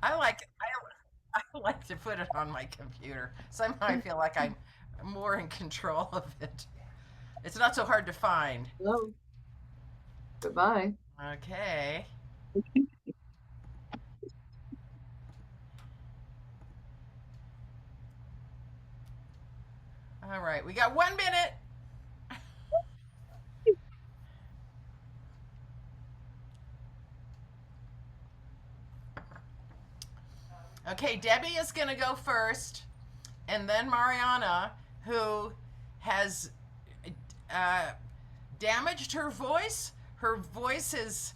I like I like to put it on my computer. Somehow I feel like I'm more in control of it. It's not so hard to find. Hello. Goodbye. Okay. All right. We got 1 minute. Okay, Debbie is going to go first, and then Mariana, who has uh, damaged her voice. Her voice has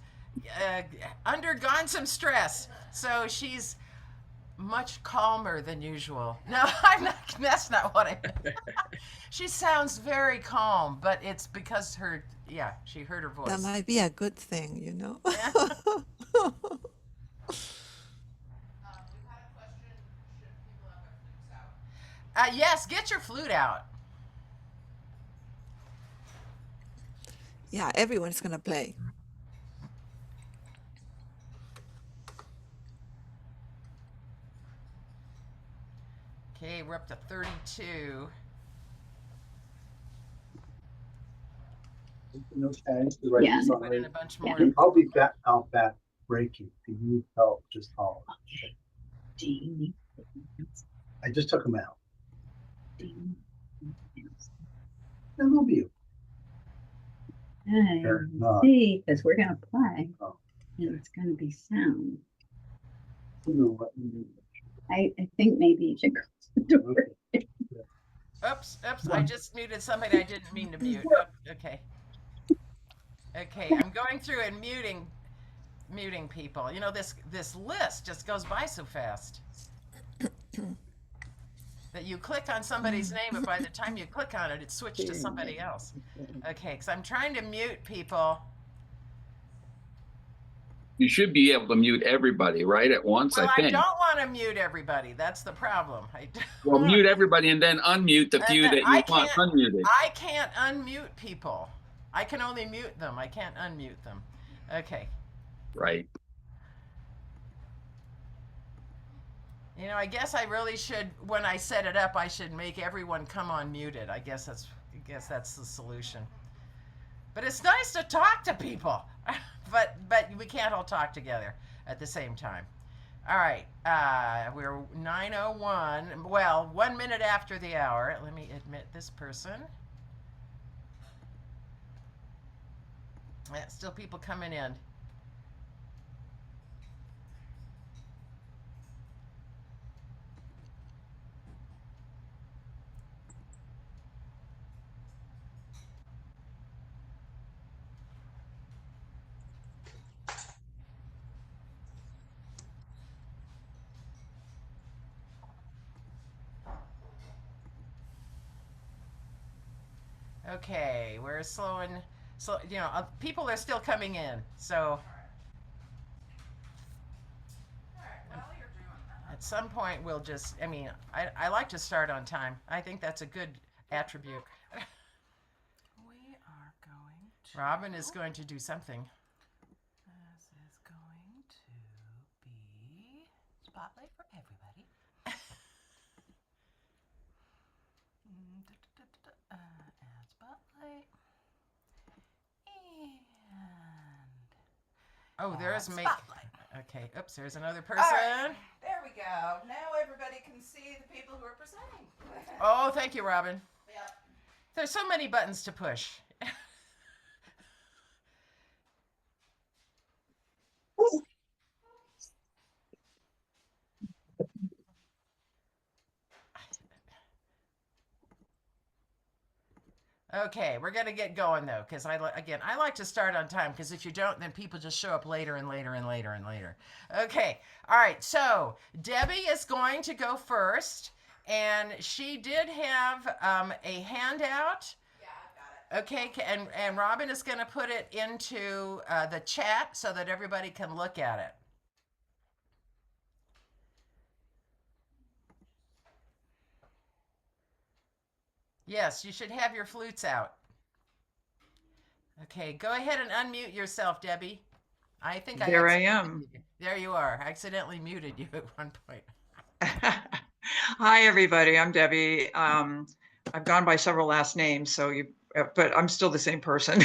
uh, undergone some stress, so she's much calmer than usual. No, I'm not. That's not what I meant. She sounds very calm, but it's because her, yeah, she hurt her That voice. might be a good thing, you know? Yeah. We've had a question. Should people have their flutes out? Yes, get your flute out. Yeah, everyone's gonna play. Okay, we're up to 32. No chance to write Yeah. this on Put in radio. a bunch Yeah. more. I'll be back out back breaking. If you need help, just holler. Do you need I just took them out. do you need I love you. I They're not. see, because we're gonna play, Oh. and it's gonna be sound. You know what? I think maybe you should close the door. Oops, oops, I just muted somebody I didn't mean to mute. Oh, okay. Okay, I'm going through and muting people. You know, this list just goes by so fast. That you click on somebody's name, but by the time you click on it, it's switched to somebody else. Okay, because I'm trying to mute people. You should be able to mute everybody right at once, Well, I I think. don't want to mute everybody. That's the problem. Well, mute everybody and then unmute the And few then that you want unmuted. I can't unmute people. I can only mute them. I can't unmute them. Okay. Right. You know, I guess I really should, when I set it up, I should make everyone come on muted. I guess that's the solution. But it's nice to talk to people. but we can't all talk together at the same time. All right, we're 9:01. Well, 1 minute after the hour. Let me admit this person. Yeah, still people coming in. Okay, we're slowing. So people are still coming in. So at some point, we'll just. I mean, I like to start on time. I think that's a good attribute. We are going to. Robin is going to do something. This is going to be spotlight for everybody. Add spotlight. And Oh, there's me. spotlight. Okay. Oops. There's another person. All right, there we go. Now everybody can see the people who are presenting. Oh, thank you, Robin. Yep. There's so many buttons to push. Okay, we're gonna get going though, because I like to start on time, because if you don't, then people just show up later and later and later and later. Okay, all right. So Debbie is going to go first, and she did have a handout. Yeah, I've got it. Okay, and Robin is going to put it into the chat so that everybody can look at it. Yes, you should have your flutes out. Okay, go ahead and unmute yourself, Debbie. I think There I am. There you are. I accidentally muted you at one point. Hi, everybody. I'm Debbie. I've gone by several last names, but I'm still the same person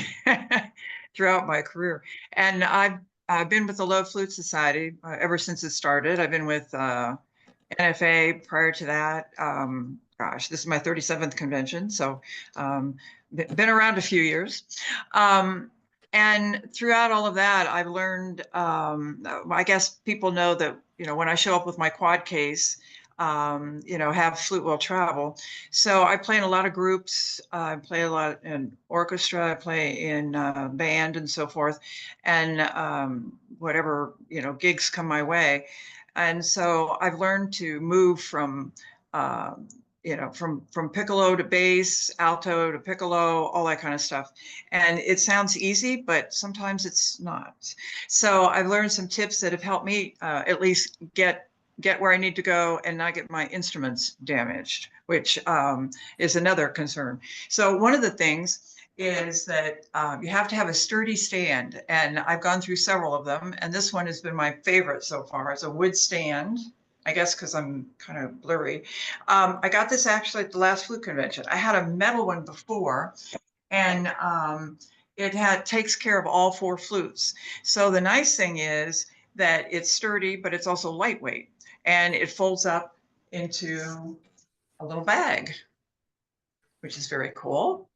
throughout my career. And I've been with the Low Flute Society ever since it started. I've been with NFA prior to that. Gosh, this is my 37th convention, so been around a few years. And throughout all of that, I've learned, I guess people know that, when I show up with my quad case, have flute will travel. So I play in a lot of groups. I play a lot in orchestra. I play in band and so forth, and whatever gigs come my way. And so I've learned to move from from piccolo to bass, alto to piccolo, all that kind of stuff. And it sounds easy, but sometimes it's not. So I've learned some tips that have helped me at least get where I need to go and not get my instruments damaged, which is another concern. So one of the things is that you have to have a sturdy stand, and I've gone through several of them, and this one has been my favorite so far. It's a wood stand, I guess because I'm kind of blurry. I got this actually at the last flute convention. I had a metal one before, and it takes care of all 4 flutes. So the nice thing is that it's sturdy, but it's also lightweight, and it folds up into a little bag, which is very cool.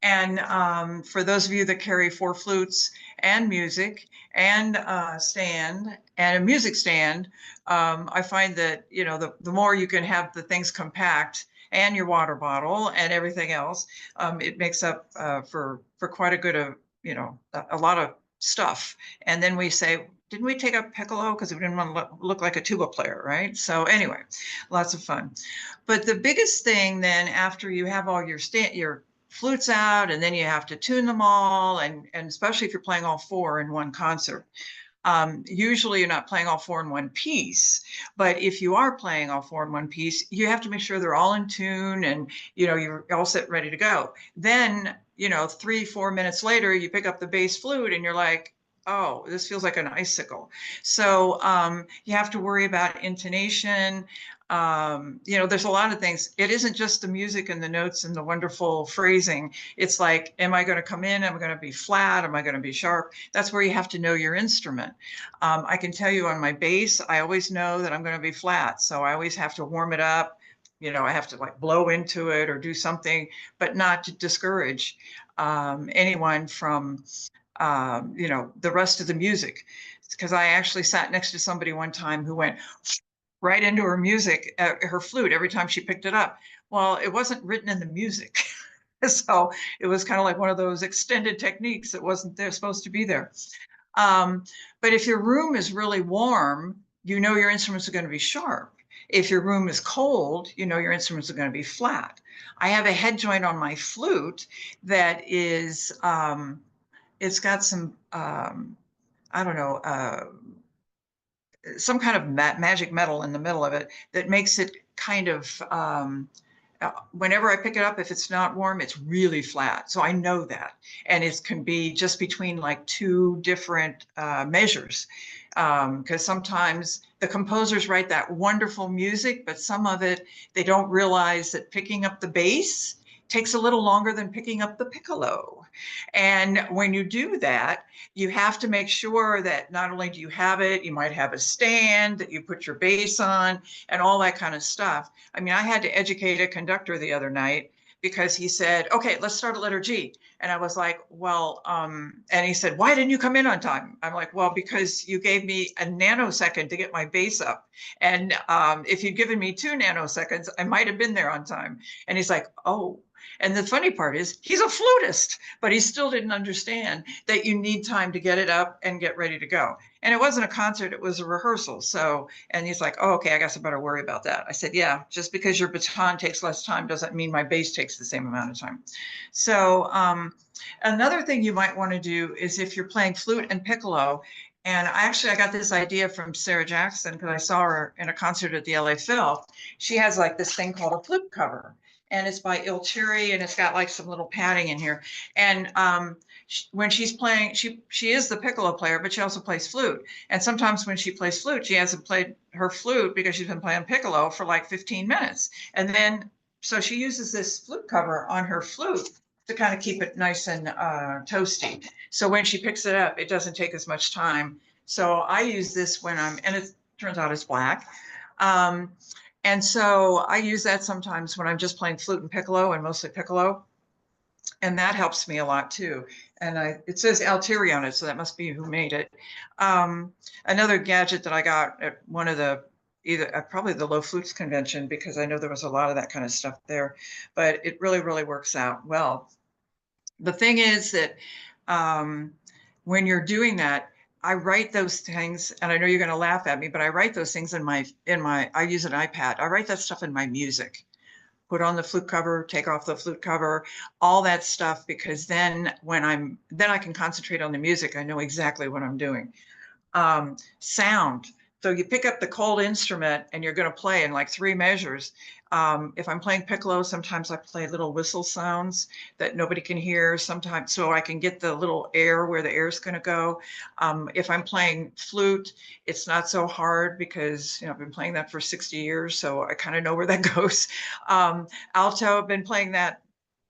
And for those of you that carry 4 flutes and music and stand and a music stand, I find that, the more you can have the things compact and your water bottle and everything else, it makes up for quite a good of, a lot of stuff. And then we say, didn't we take up piccolo because we didn't want to look like a tuba player, right? So anyway, lots of fun. But the biggest thing then, after you have all your flutes out, and then you have to tune them all, and especially if you're playing all 4 in one concert. Usually you're not playing all 4 in one piece, but if you are playing all 4 in one piece, you have to make sure they're all in tune and you're all set ready to go. Then 3-4 minutes later, you pick up the bass flute and you're like, oh, this feels like an icicle. So you have to worry about intonation. There's a lot of things. It isn't just the music and the notes and the wonderful phrasing. It's like, am I going to come in? Am I going to be flat? Am I going to be sharp? That's where you have to know your instrument. I can tell you on my bass, I always know that I'm going to be flat. So I always have to warm it up. I have to like blow into it or do something, but not to discourage anyone from the rest of the music. Because I actually sat next to somebody one time who went right into her music, her flute, every time she picked it up. Well, it wasn't written in the music. So it was kind of like one of those extended techniques that wasn't there, supposed to be there. But if your room is really warm, your instruments are going to be sharp. If your room is cold, your instruments are going to be flat. I have a head joint on my flute that is, it's got some, I don't know, some kind of magic metal in the middle of it that makes it kind of, whenever I pick it up, if it's not warm, it's really flat. So I know that. And it can be just between like 2 different measures. Because sometimes the composers write that wonderful music, but some of it, they don't realize that picking up the bass takes a little longer than picking up the piccolo. And when you do that, you have to make sure that not only do you have it, you might have a stand that you put your bass on and all that kind of stuff. I mean, I had to educate a conductor the other night because he said, okay, let's start at letter G. And I was like, well, and he said, why didn't you come in on time? I'm like, well, because you gave me a nanosecond to get my bass up. And if you'd given me 2 nanoseconds, I might have been there on time. And he's like, oh. And the funny part is he's a flutist, but he still didn't understand that you need time to get it up and get ready to go. And it wasn't a concert, it was a rehearsal. So, and he's like, oh, okay, I guess I better worry about that. I said, yeah, just because your baton takes less time doesn't mean my bass takes the same amount of time. So another thing you might want to do is if you're playing flute and piccolo, and I got this idea from Sarah Jackson because I saw her in a concert at the LA Phil. She has like this thing called a flute cover. and it's by Il Cherry, and it's got like some little padding in here. And when she's playing, she is the piccolo player, but she also plays flute. And sometimes when she plays flute, she hasn't played her flute because she's been playing piccolo for like 15 minutes. And then, so she uses this flute cover on her flute to kind of keep it nice and toasty. So when she picks it up, it doesn't take as much time. So I use this when and it turns out it's black. And so I use that sometimes when I'm just playing flute and piccolo, and mostly piccolo. And that helps me a lot too. And it says Altieri on it, so that must be who made it. Another gadget that I got at one of the, probably the Low Flutes convention, because I know there was a lot of that kind of stuff there, but it really, really works out well. The thing is that when you're doing that, I write those things, and I know you're going to laugh at me, but I write those things in my, I use an iPad. I write that stuff in my music. Put on the flute cover, take off the flute cover, all that stuff, because then then I can concentrate on the music. I know exactly what I'm doing. Sound. So you pick up the cold instrument and you're going to play in like 3 measures. If I'm playing piccolo, sometimes I play little whistle sounds that nobody can hear sometimes, so I can get the little air where the air is going to go. If I'm playing flute, it's not so hard because, I've been playing that for 60 years, so I kind of know where that goes. Alto, I've been playing that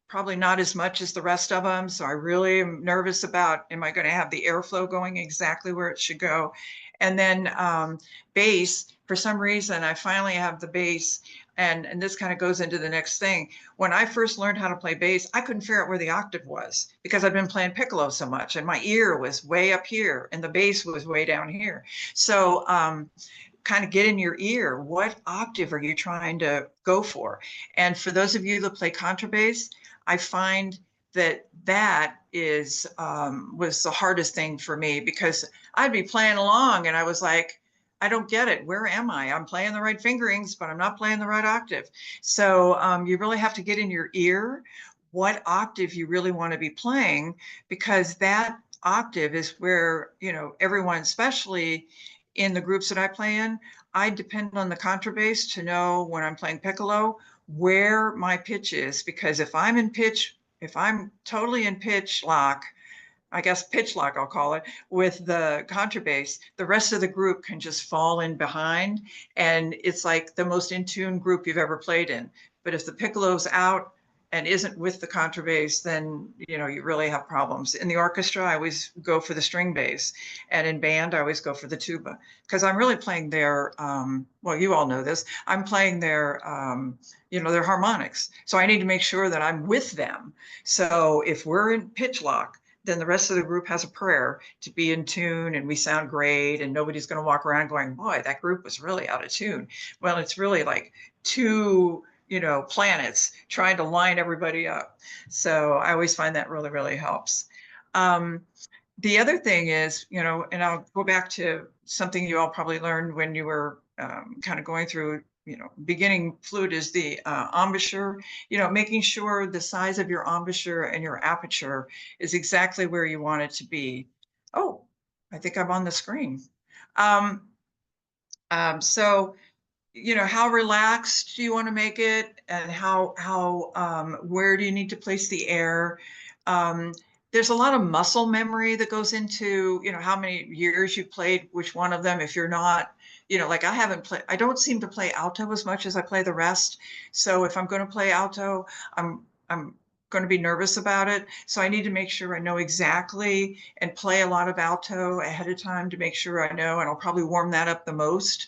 probably not as much as the rest of them, so I really am nervous about, am I going to have the airflow going exactly where it should go? And then bass, for some reason, I finally have the bass, and this kind of goes into the next thing. When I first learned how to play bass, I couldn't figure out where the octave was because I've been playing piccolo so much, and my ear was way up here and the bass was way down here. So kind of get in your ear, what octave are you trying to go for? And for those of you that play contrabass, I find that was the hardest thing for me, because I'd be playing along and I was like, I don't get it. Where am I? I'm playing the right fingerings, but I'm not playing the right octave. So you really have to get in your ear what octave you really want to be playing, because that octave is where, everyone, especially in the groups that I play in, I depend on the contrabass to know when I'm playing piccolo where my pitch is, because if I'm totally in pitch lock, I guess pitch lock I'll call it, with the contrabass, the rest of the group can just fall in behind, and it's like the most in tune group you've ever played in. But if the piccolo's out and isn't with the contrabass, then you really have problems. In the orchestra, I always go for the string bass, and in band, I always go for the tuba, because I'm really playing their, well, you all know this, I'm playing their, their harmonics. So I need to make sure that I'm with them. So if we're in pitch lock, then the rest of the group has a prayer to be in tune, and we sound great, and nobody's going to walk around going, boy, that group was really out of tune. Well, it's really like 2 planets trying to line everybody up. So I always find that really, really helps. The other thing is, and I'll go back to something you all probably learned when you were kind of going through, beginning flute, is the embouchure, making sure the size of your embouchure and your aperture is exactly where you want it to be. Oh, I think I'm on the screen. So, how relaxed do you want to make it, and where do you need to place the air? There's a lot of muscle memory that goes into, how many years you've played which one of them. If you're not, like I don't seem to play alto as much as I play the rest. So if I'm going to play alto, I'm going to be nervous about it. So I need to make sure I know exactly and play a lot of alto ahead of time to make sure I know, and I'll probably warm that up the most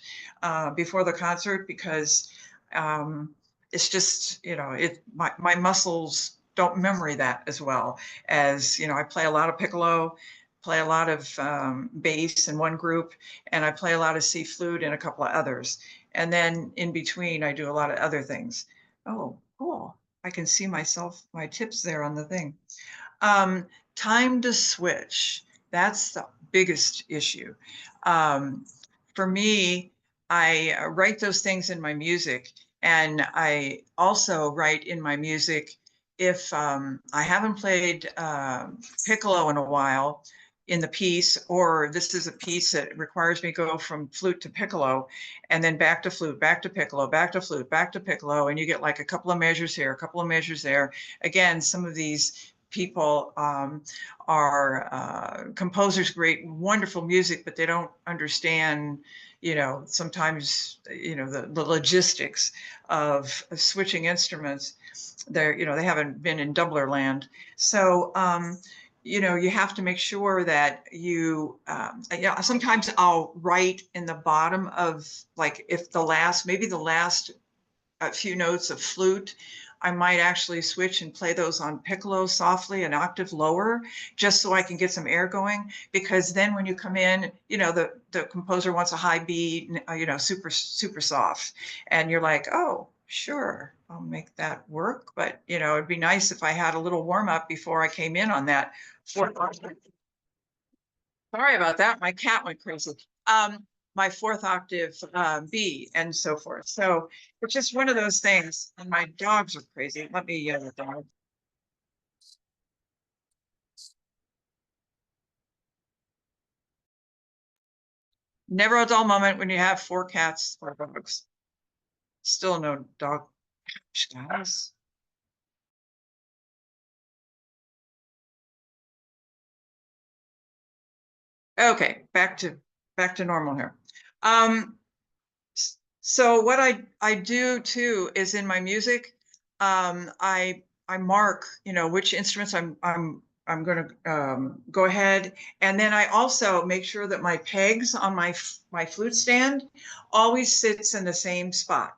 before the concert, because it's just, my muscles don't memory that as well as, I play a lot of piccolo, play a lot of bass in one group, and I play a lot of C flute in a couple of others. And then in between, I do a lot of other things. Oh, cool. I can see my tips there on the thing. Time to switch. That's the biggest issue. For me, I write those things in my music, and I also write in my music if I haven't played piccolo in a while, in the piece, or this is a piece that requires me to go from flute to piccolo and then back to flute, back to piccolo, back to flute, back to piccolo, and you get like a couple of measures here, a couple of measures there. Again, some of these people are composers, great, wonderful music, but they don't understand, you know, sometimes, you know, the logistics of switching instruments. They're, you know, they haven't been in doubler land. So, you know, you have to make sure that you, yeah, sometimes I'll write in the bottom of, like, if the last, maybe the last few notes of flute, I might actually switch and play those on piccolo softly, an octave lower, just so I can get some air going. Because then when you come in, you know, the composer wants a high B, you know, super soft. And you're like, oh, sure, I'll make that work. But, you know, it'd be nice if I had a little warm up before I came in on that fourth octave. Sorry about that. My cat went crazy. My fourth octave B and so forth. So it's just one of those things. And my dogs are crazy. Let me yell at them. Never a dull moment when you have 4 cats or dogs. Still no dog. Guys. Okay, back to normal here. So what I do too is in my music, I mark, you know, which instruments I'm going to go ahead, and then I also make sure that my pegs on my flute stand always sits in the same spot,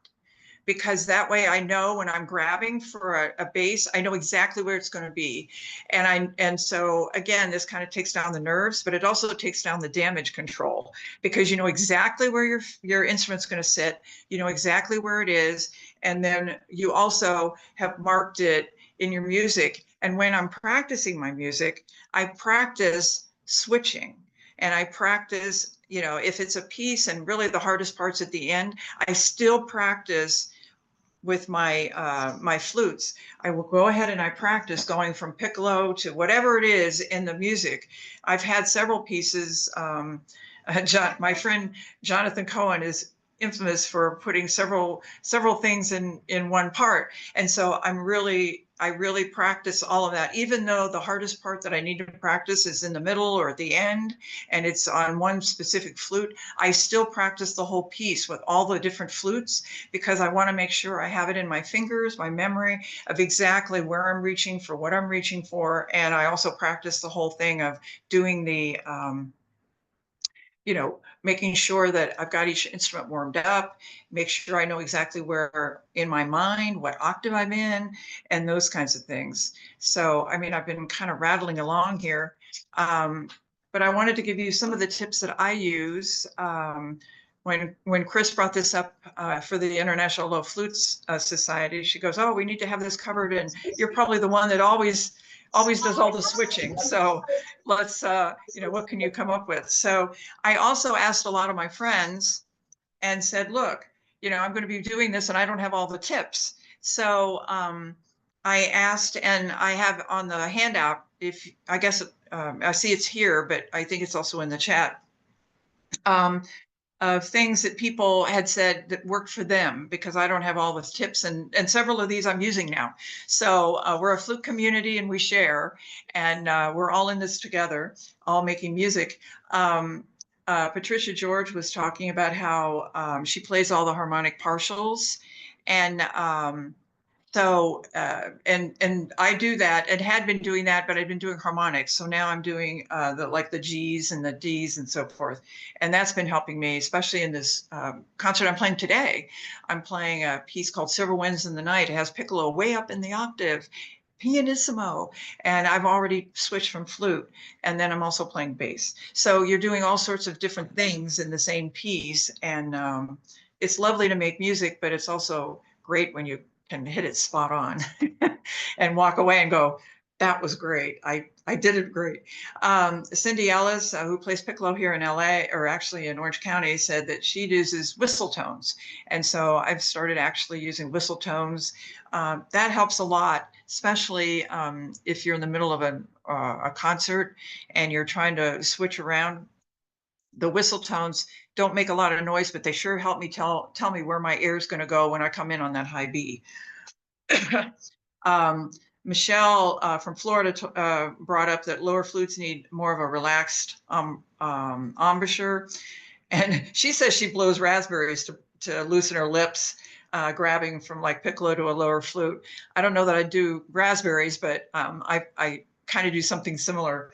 because that way I know when I'm grabbing for a bass, I know exactly where it's going to be. And so again, this kind of takes down the nerves, but it also takes down the damage control, because you know exactly where your instrument's going to sit, you know exactly where it is, and then you also have marked it in your music. And when I'm practicing my music, I practice switching, and I practice, you know, if it's a piece and really the hardest part's at the end, I still practice with my my flutes. I will go ahead and I practice going from piccolo to whatever it is in the music. I've had several pieces. My friend Jonathan Cohen is infamous for putting several things in one part, and so I really practice all of that, even though the hardest part that I need to practice is in the middle or at the end, and it's on one specific flute. I still practice the whole piece with all the different flutes, because I want to make sure I have it in my fingers, my memory of exactly where I'm reaching for, what I'm reaching for. And I also practice the whole thing of doing the, you know, making sure that I've got each instrument warmed up, make sure I know exactly where in my mind, what octave I'm in, and those kinds of things. So, I mean, I've been kind of rattling along here, but I wanted to give you some of the tips that I use. When Chris brought this up for the International Low Flutes Society, she goes, oh, we need to have this covered, and you're probably the one that always does all the switching. So let's, you know, what can you come up with? So I also asked a lot of my friends and said, look, you know, I'm going to be doing this and I don't have all the tips. So I asked, and I have on the handout, if I guess I see it's here, but I think it's also in the chat, of things that people had said that worked for them, because I don't have all the tips, and several of these I'm using now. So we're a flute community and we share, and we're all in this together, all making music. Patricia George was talking about how she plays all the harmonic partials, and so, and I do that, and had been doing that, but I've been doing harmonics. So now I'm doing like the G's and the D's and so forth. And that's been helping me, especially in this concert I'm playing today. I'm playing a piece called Silver Winds in the Night. It has piccolo way up in the octave, pianissimo, and I've already switched from flute, and then I'm also playing bass. So you're doing all sorts of different things in the same piece, and it's lovely to make music, but it's also great when you can hit it spot on and walk away and go, that was great. I did it great. Cindy Ellis, who plays piccolo here in LA, or actually in Orange County, said that she uses whistle tones. And so I've started actually using whistle tones. That helps a lot, especially if you're in the middle of a concert and you're trying to switch around. The whistle tones don't make a lot of noise, but they sure help me tell me where my air is going to go when I come in on that high B. Michelle from Florida brought up that lower flutes need more of a relaxed embouchure. And she says she blows raspberries to loosen her lips, grabbing from like piccolo to a lower flute. I don't know that I do raspberries, but I kind of do something similar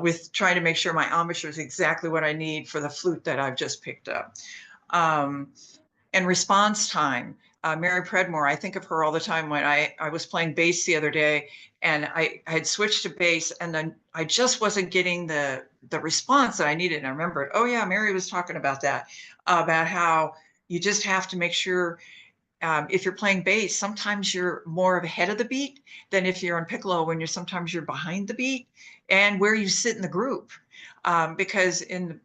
with trying to make sure my embouchure is exactly what I need for the flute that I've just picked up. And response time. Mary Predmore, I think of her all the time when I was playing bass the other day, and I had switched to bass, and then I just wasn't getting the response that I needed. And I remembered, oh yeah, Mary was talking about that, about how you just have to make sure if you're playing bass, sometimes you're more ahead of the beat than if you're on piccolo, when sometimes you're behind the beat, and where you sit in the group. Because in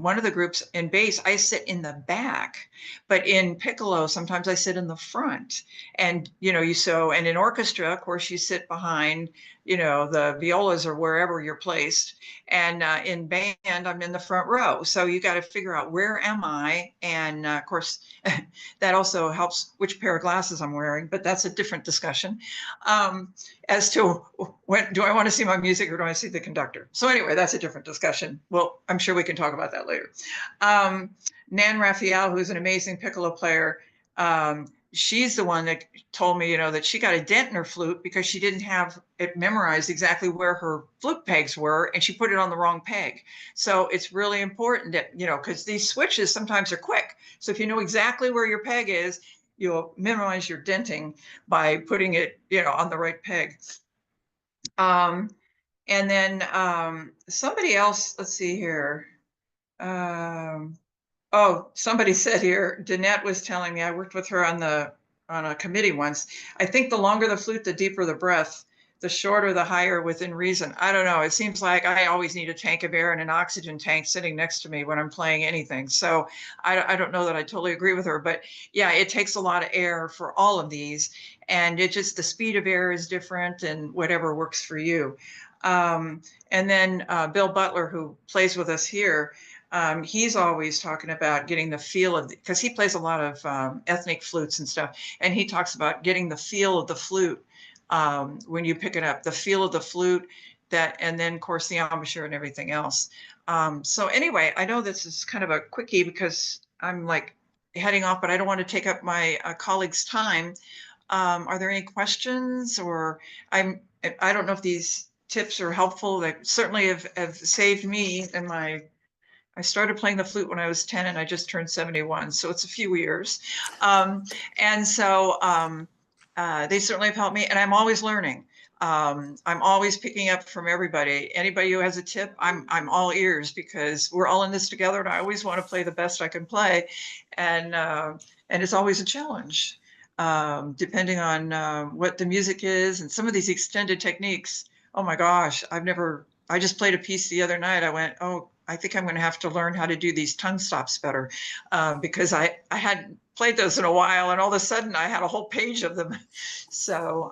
one of the groups in bass, I sit in the back, but in piccolo, sometimes I sit in the front. And, and in orchestra, of course, you sit behind, the violas or wherever you're placed. And in band, I'm in the front row. So you got to figure out, where am I? And of course, that also helps which pair of glasses I'm wearing, but that's a different discussion. As to when do I want to see my music or do I see the conductor? So anyway, that's a different discussion. Well, I'm sure we can talk about that later. Nan Raphael, who's an amazing piccolo player, she's the one that told me, that she got a dent in her flute because she didn't have it memorized exactly where her flute pegs were, and she put it on the wrong peg. So it's really important that, because these switches sometimes are quick. So if you know exactly where your peg is, you'll minimize your denting by putting it, on the right peg. And then somebody else, let's see here. Oh, somebody said here, Danette was telling me, I worked with her on a committee once. I think the longer the flute, the deeper the breath, the shorter, the higher within reason. I don't know. It seems like I always need a tank of air and an oxygen tank sitting next to me when I'm playing anything. So I don't know that I totally agree with her, but yeah, it takes a lot of air for all of these. And it just, the speed of air is different, and whatever works for you. And then Bill Butler, who plays with us here, he's always talking about getting the feel of, because he plays a lot of ethnic flutes and stuff, and he talks about getting the feel of the flute when you pick it up, the feel of the flute, and then of course the embouchure and everything else. So anyway, I know this is kind of a quickie because I'm like heading off, but I don't want to take up my colleagues' time. Are there any questions? Or I don't know if these tips are helpful. They certainly have saved me in I started playing the flute when I was 10 and I just turned 71. So it's a few years. And so they certainly have helped me, and I'm always learning. I'm always picking up from everybody. Anybody who has a tip, I'm all ears, because we're all in this together, and I always want to play the best I can play. And it's always a challenge, depending on what the music is. And some of these extended techniques, oh my gosh, I just played a piece the other night. I went, oh, I think I'm going to have to learn how to do these tongue stops better, because I hadn't played those in a while, and all of a sudden I had a whole page of them. So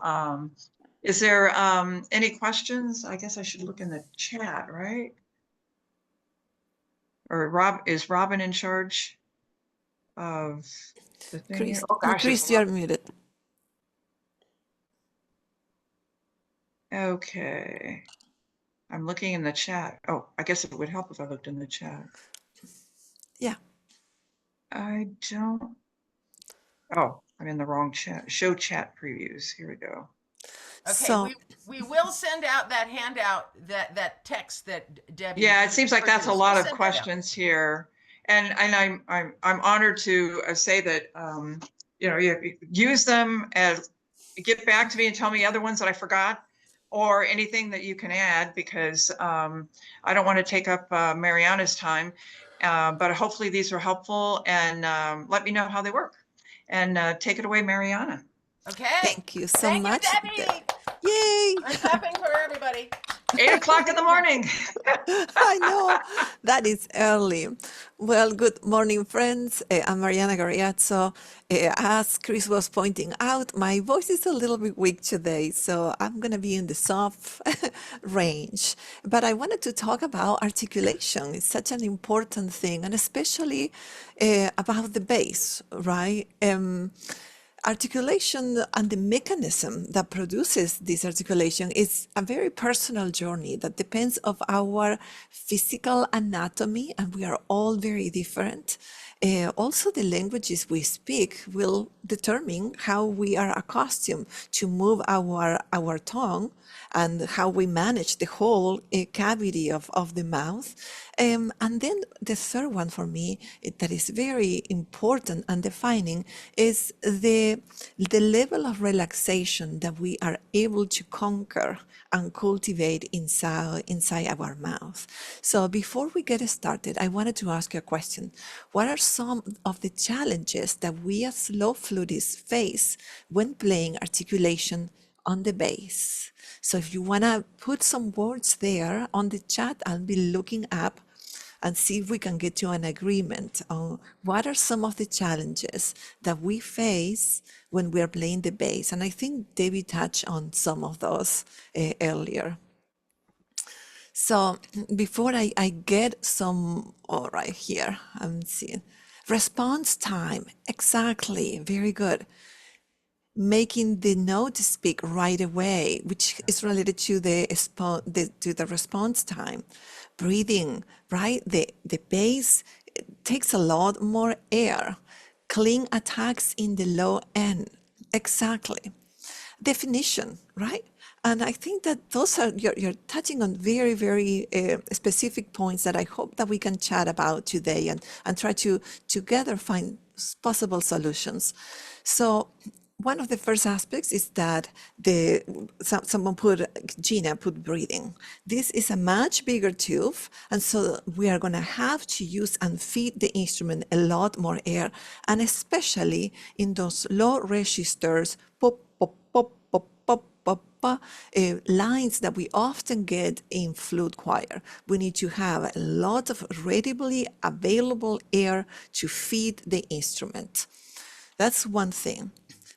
is there any questions? I guess I should look in the chat, right? Or is Robin in charge of the thing? Chris, Oh gosh, Chris, you're muted. Okay. I'm looking in the chat. Oh, I guess it would help if I looked in the chat. Yeah. I don't. Oh, I'm in the wrong chat. Show chat previews. Here we go. Okay, So, we will send out that handout, that text that Debbie. Yeah, it seems like that's a produced. lot We'll of send that out. questions here, and I'm honored to say that you use them as, get back to me and tell me other ones that I forgot, or anything that you can add, because I don't want to take up Mariana's time, but hopefully these are helpful, and let me know how they work. And take it away, Mariana. Okay. Thank you so Thank much. you, Debbie. Yay! I'm clapping for everybody. 8 o'clock in the morning. I know that is early. Well, good morning, friends. I'm Mariana Gariazzo. As Chris was pointing out, my voice is a little bit weak today, so I'm going to be in the soft range. But I wanted to talk about articulation. It's such an important thing, and especially about the bass, right? Articulation and the mechanism that produces this articulation is a very personal journey that depends of our physical anatomy, and we are all very different. Also, the languages we speak will determine how we are accustomed to move our tongue and how we manage the whole cavity of the mouth. And then the third one for me that is very important and defining is the level of relaxation that we are able to conquer and cultivate inside our mouth. So before we get started, I wanted to ask you a question. What are some of the challenges that we as low flutists face when playing articulation on the bass? So if you want to put some words there on the chat, I'll be looking up and see if we can get to an agreement on what are some of the challenges that we face when we are playing the bass. And I think David touched on some of those earlier. So before I get some, all right, here, I'm seeing response time. Exactly, very good. Making the note speak right away, which is related to the response time. Breathing, right? The bass takes a lot more air. Clean attacks in the low end. Exactly. Definition, right? And I think that those are, you're touching on very, very specific points that I hope that we can chat about today and try to together find possible solutions. So one of the first aspects is that Gina put breathing. This is a much bigger tube, and so we are going to have to use and feed the instrument a lot more air, and especially in those low registers, pop, pop, pop, pop, pop, pop, pop, lines that we often get in flute choir. We need to have a lot of readily available air to feed the instrument. That's one thing.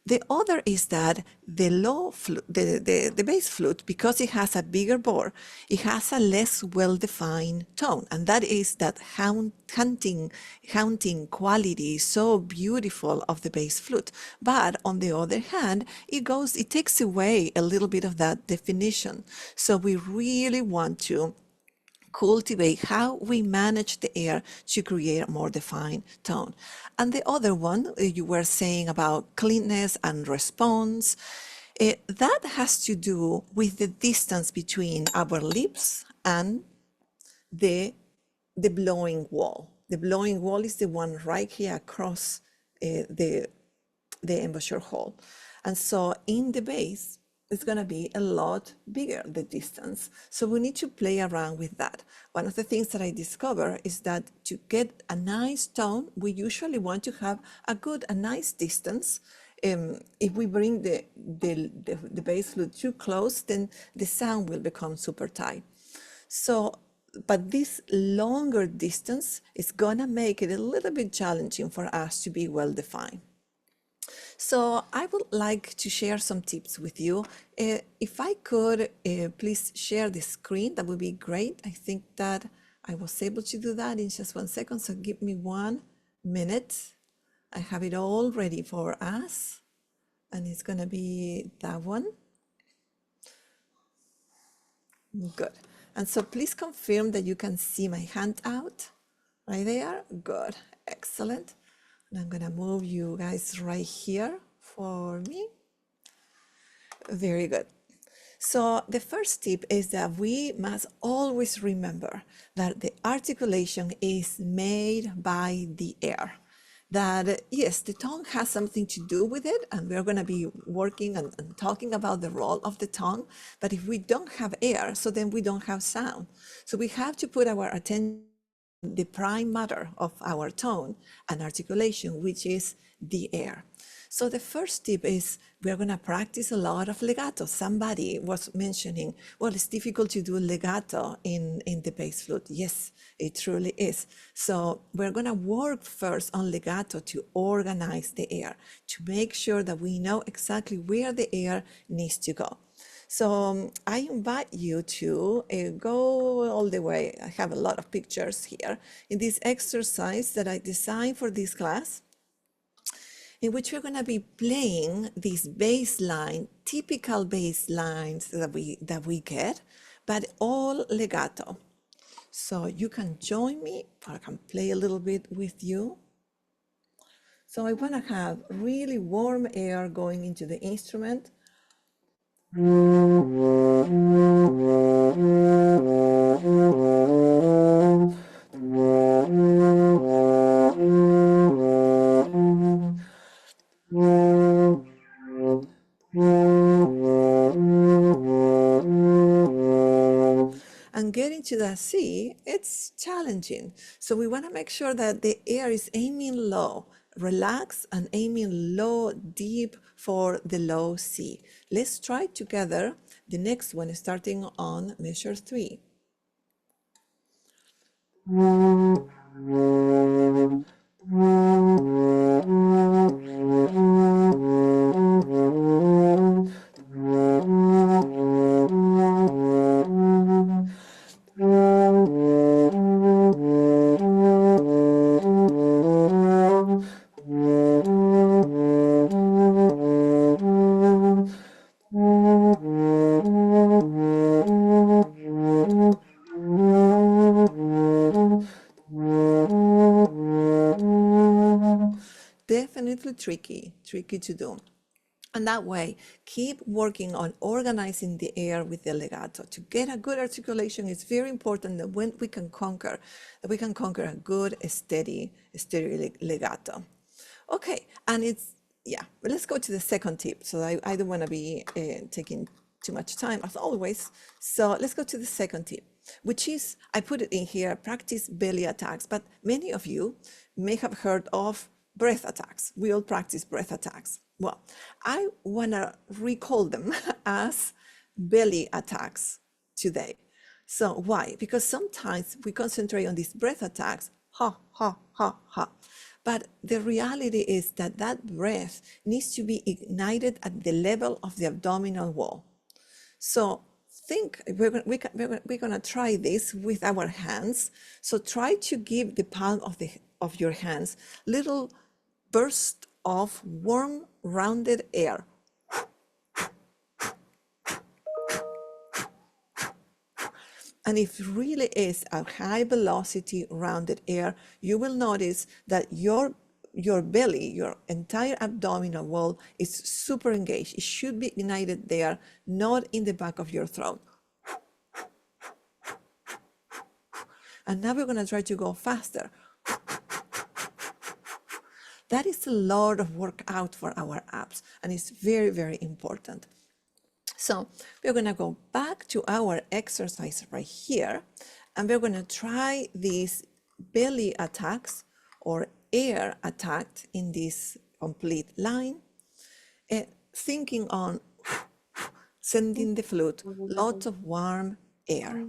The other is that the low flute, the bass flute, because it has a bigger bore, it has a less well-defined tone, and that is that haunting quality, so beautiful of the bass flute. But on the other hand, it takes away a little bit of that definition. So we really want to cultivate how we manage the air to create a more defined tone. And the other one, you were saying about cleanness and response, that has to do with the distance between our lips and the blowing wall. The blowing wall is the one right here across the embouchure hole. And so in the bass, it's going to be a lot bigger, the distance. So we need to play around with that. One of the things that I discover is that to get a nice tone, we usually want to have a nice distance. If we bring the bass flute too close, then the sound will become super tight. So, but this longer distance is going to make it a little bit challenging for us to be well defined. So I would like to share some tips with you. If I could please share the screen, that would be great. I think that I was able to do that in just 1 second, so give me 1 minute. I have it all ready for us, and it's gonna be that one. Good. And so please confirm that you can see my handout right there. Good, excellent. And I'm gonna move you guys right here for me. Very good. So the first tip is that we must always remember that the articulation is made by the air. That yes, the tongue has something to do with it, and we're gonna be working and talking about the role of the tongue. But if we don't have air, so then we don't have sound. So we have to put our attention the prime matter of our tone and articulation, which is the air. So the first tip is we're going to practice a lot of legato. Somebody was mentioning, well, it's difficult to do legato in the bass flute. Yes, it truly is. So we're going to work first on legato to organize the air, to make sure that we know exactly where the air needs to go. So I invite you to go all the way. I have a lot of pictures here in this exercise that I designed for this class, in which we're going to be playing these bass line, typical bass lines that we get, but all legato. So you can join me, or I can play a little bit with you. So I want to have really warm air going into the instrument. And getting to the C, it's challenging. So we want to make sure that the air is aiming low, relax and aiming low, deep for the low C. Let's try together the next one, starting on measure 3. Definitely tricky to do. And that way, keep working on organizing the air with the legato. To get a good articulation, it's very important that when we can conquer a good, steady legato. Okay, and but let's go to the second tip. So I don't want to be taking too much time as always. So let's go to the second tip, which is, I put it in here, practice belly attacks, but many of you may have heard of breath attacks. We all practice breath attacks. Well, I want to recall them as belly attacks today. So why? Because sometimes we concentrate on these breath attacks, ha, ha, ha, ha. But the reality is that that breath needs to be ignited at the level of the abdominal wall. So think, we're going to try this with our hands. So try to give the palm of your hands little burst of warm, rounded air. And if it really is a high velocity rounded air, you will notice that your belly, your entire abdominal wall is super engaged. It should be ignited there, not in the back of your throat. And now we're going to try to go faster. That is a lot of workout for our abs, and it's very, very important. So we're going to go back to our exercise right here, and we're going to try these belly attacks or air attack in this complete line, thinking on sending the flute, lots of warm air,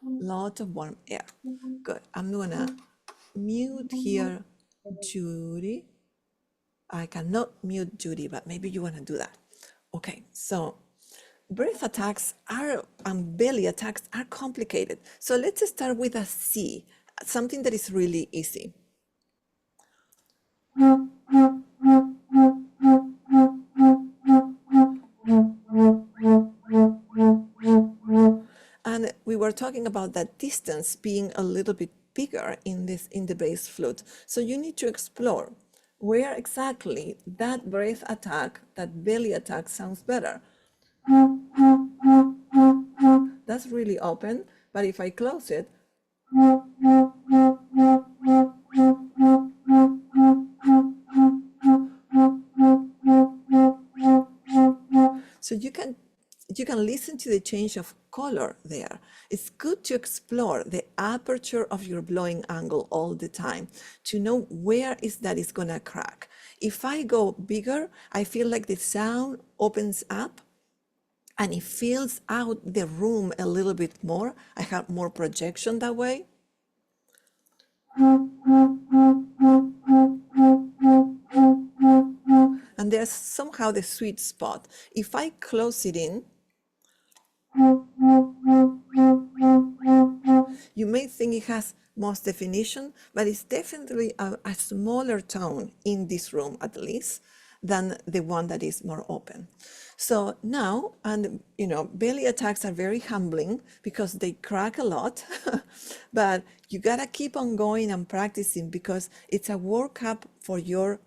lots of warm air. Good. I'm going to mute here Judy. I cannot mute Judy, but maybe you want to do that. Okay, so breath attacks and belly attacks are complicated. So let's start with a C, something that is really easy. And we were talking about that distance being a little bit bigger in the bass flute. So you need to explore where exactly that breath attack, that belly attack sounds better. That's really open, but if I close it, so you can listen to the change of color there. It's good to explore the aperture of your blowing angle all the time to know where is that it's gonna crack. If I go bigger, I feel like the sound opens up and it fills out the room a little bit more. I have more projection that way. And there's somehow the sweet spot. If I close it in, you may think it has most definition, but it's definitely a smaller tone in this room, at least, than the one that is more open. So now, and belly attacks are very humbling because they crack a lot, but you gotta keep on going and practicing because it's a workout for your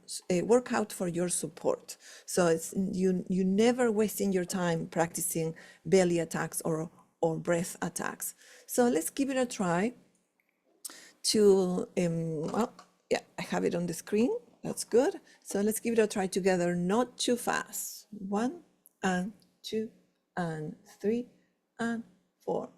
support. So it's you never wasting your time practicing belly attacks or breath attacks. So let's give it a try. Well, yeah, I have it on the screen. That's good. So let's give it a try together, not too fast. 1 and 2 and 3 and 4.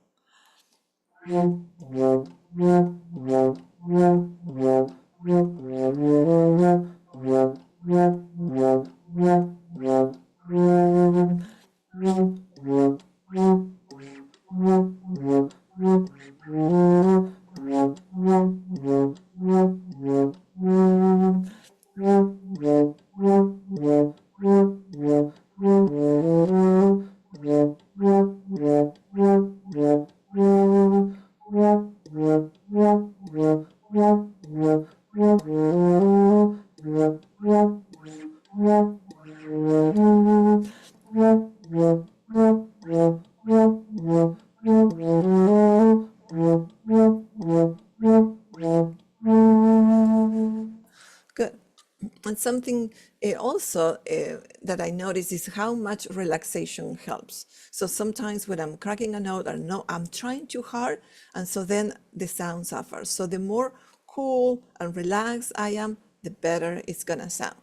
Good. And something also that I notice is how much relaxation helps. So sometimes when I'm cracking a note, I know I'm trying too hard, and so then the sound suffers. So the more cool and relaxed I am, the better it's gonna sound.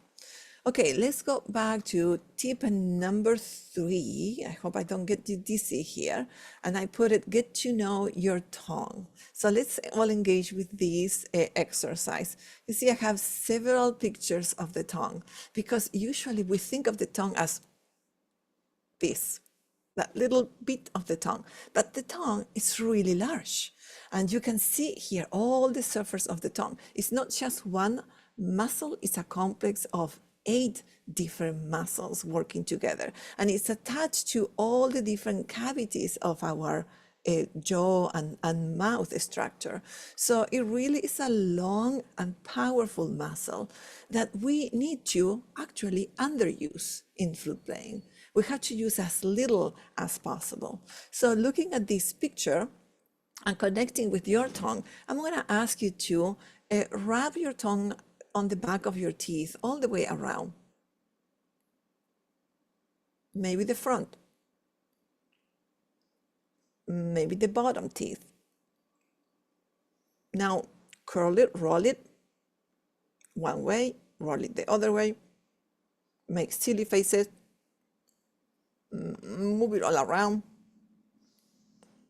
Okay, let's go back to tip number 3. I hope I don't get you dizzy here. And I put it, get to know your tongue. So let's all engage with this exercise. You see, I have several pictures of the tongue because usually we think of the tongue as this, that little bit of the tongue. But the tongue is really large. And you can see here all the surface of the tongue. It's not just one muscle, it's a complex of 8 different muscles working together, and it's attached to all the different cavities of our jaw and mouth structure. So it really is a long and powerful muscle that we need to actually underuse in flute playing. We have to use as little as possible. So looking at this picture and connecting with your tongue, I'm going to ask you to wrap your tongue on the back of your teeth all the way around. Maybe the front. Maybe the bottom teeth. Now curl it, roll it one way, roll it the other way, make silly faces, move it all around.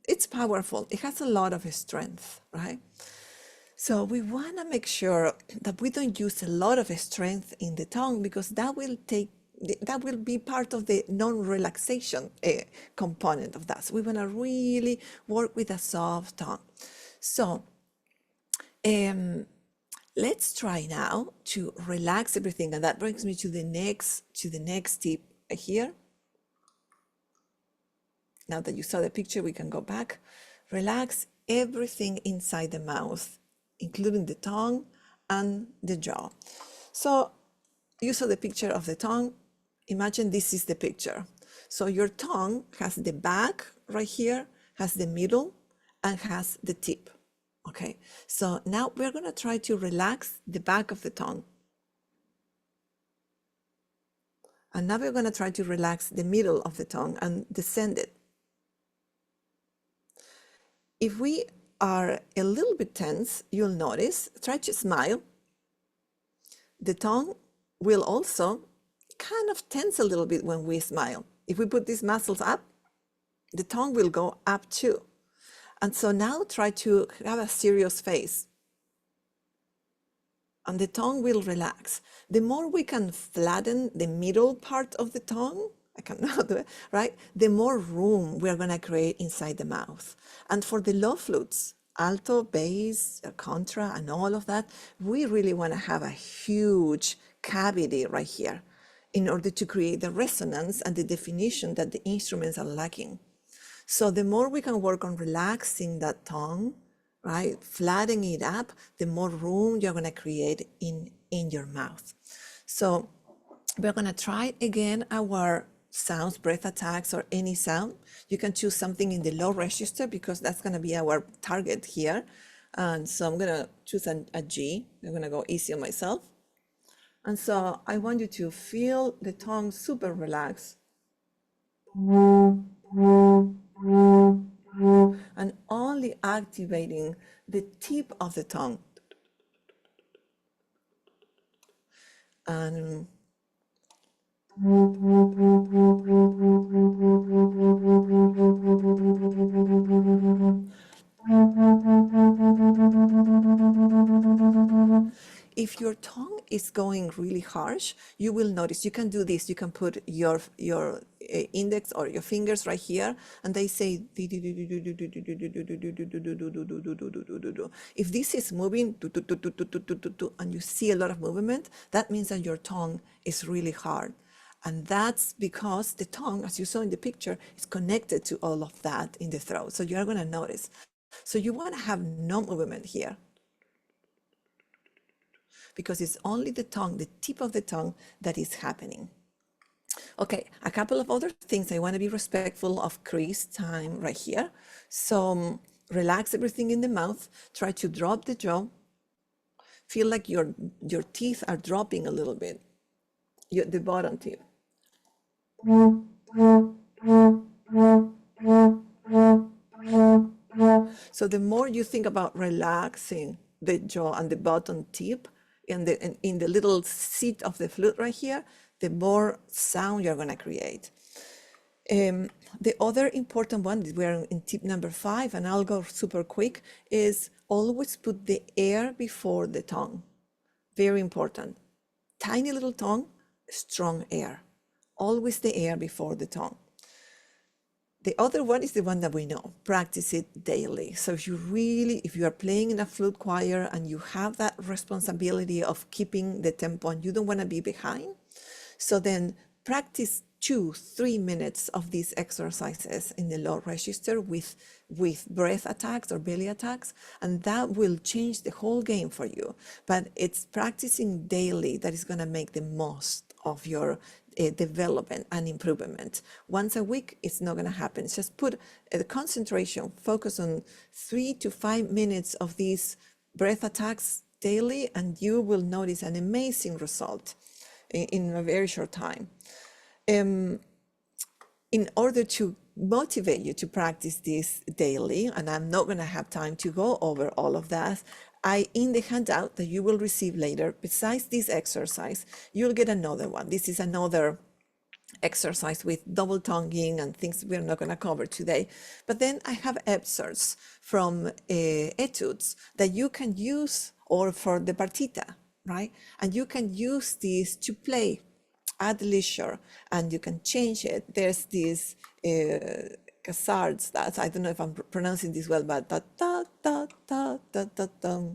It's powerful. It has a lot of strength, right? So we want to make sure that we don't use a lot of strength in the tongue because that will be part of the non-relaxation component of that. So we want to really work with a soft tongue. So let's try now to relax everything, and that brings me to the next tip here. Now that you saw the picture, we can go back. Relax everything inside the mouth, including the tongue and the jaw. So you saw the picture of the tongue. Imagine this is the picture. So your tongue has the back right here, has the middle, and has the tip. Okay, so now we're going to try to relax the back of the tongue. And now we're going to try to relax the middle of the tongue and descend it. If we are a little bit tense, you'll notice, try to smile. The tongue will also kind of tense a little bit when we smile. If we put these muscles up, the tongue will go up too. And so now try to have a serious face and the tongue will relax. The more we can flatten the middle part of the tongue, I cannot do it, right? The more room we're going to create inside the mouth. And for the low flutes, alto, bass, contra, and all of that, we really want to have a huge cavity right here in order to create the resonance and the definition that the instruments are lacking. So the more we can work on relaxing that tongue, right, flattening it up, the more room you're going to create in your mouth. So we're going to try again our sounds, breath attacks, or any sound. You can choose something in the low register because that's going to be our target here. And so I'm going to choose a G. I'm going to go easy on myself. And so I want you to feel the tongue super relaxed. And only activating the tip of the tongue. And if your tongue is going really harsh, you will notice, you can do this, you can put your index or your fingers right here, and they say, if this is moving, and you see a lot of movement, that means that your tongue is really hard. And that's because the tongue, as you saw in the picture, is connected to all of that in the throat. So you're going to notice. So you want to have no movement here, because it's only the tongue, the tip of the tongue, that is happening. Okay, a couple of other things. I want to be respectful of crease time right here. So relax everything in the mouth. Try to drop the jaw. Feel like your teeth are dropping a little bit, the bottom teeth. So the more you think about relaxing the jaw and the bottom tip in the little seat of the flute right here, the more sound you're going to create. The other important one, we're in tip number 5, and I'll go super quick, is always put the air before the tongue. Very important. Tiny little tongue, strong air. Always the air before the tongue. The other one is the one that we know. Practice it daily. So if you are playing in a flute choir and you have that responsibility of keeping the tempo and you don't want to be behind, so then practice 2-3 minutes of these exercises in the low register with breath attacks or belly attacks, and that will change the whole game for you. But it's practicing daily that is going to make the most of your development and improvement. Once a week, it's not going to happen. Just put the concentration, focus on 3 to 5 minutes of these breath attacks daily, and you will notice an amazing result in a very short time. In order to motivate you to practice this daily, and I'm not going to have time to go over all of that, in the handout that you will receive later, besides this exercise, you'll get another one. This is another exercise with double tonguing and things we're not going to cover today. But then I have excerpts from etudes that you can use, or for the partita, right? And you can use these to play at leisure, and you can change it. There's these cassards, that I don't know if I'm pronouncing this well, but da da da da da da da.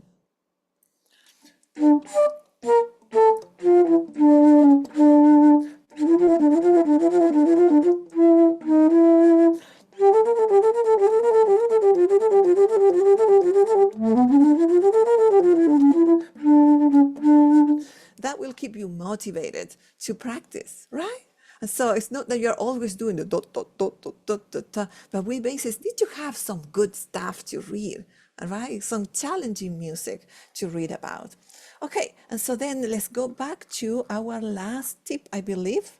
That will keep you motivated to practice, right? And so it's not that you're always doing the dot, dot, dot, dot, dot, dot, dot, but we basically need to have some good stuff to read, right? Some challenging music to read about. Okay, and so then let's go back to our last tip, I believe.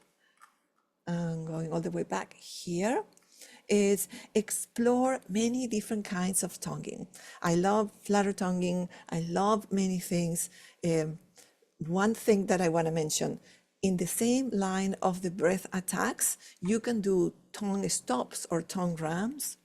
I'm going all the way back here. Is explore many different kinds of tonguing. I love flutter tonguing. I love many things. One thing that I want to mention, in the same line of the breath attacks, you can do tongue stops or tongue rams.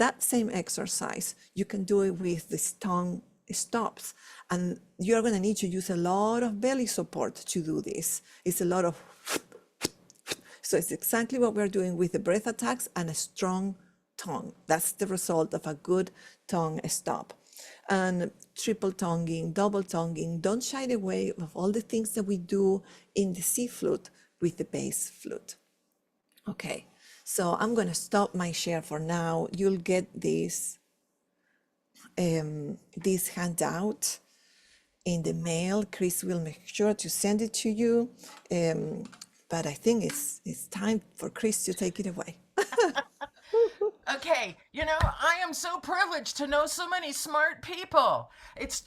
that same exercise, you can do it with the tongue stops. And you're going to need to use a lot of belly support to do this. It's a lot of, so it's exactly what we're doing with the breath attacks and a strong tongue. That's the result of a good tongue stop. And triple tonguing, double tonguing, don't shy away of all the things that we do in the C flute with the bass flute. Okay, so I'm going to stop my share for now. You'll get this handout in the mail. Chris will make sure to send it to you. But I think it's time for Chris to take it away. Okay, I am so privileged to know so many smart people. It's,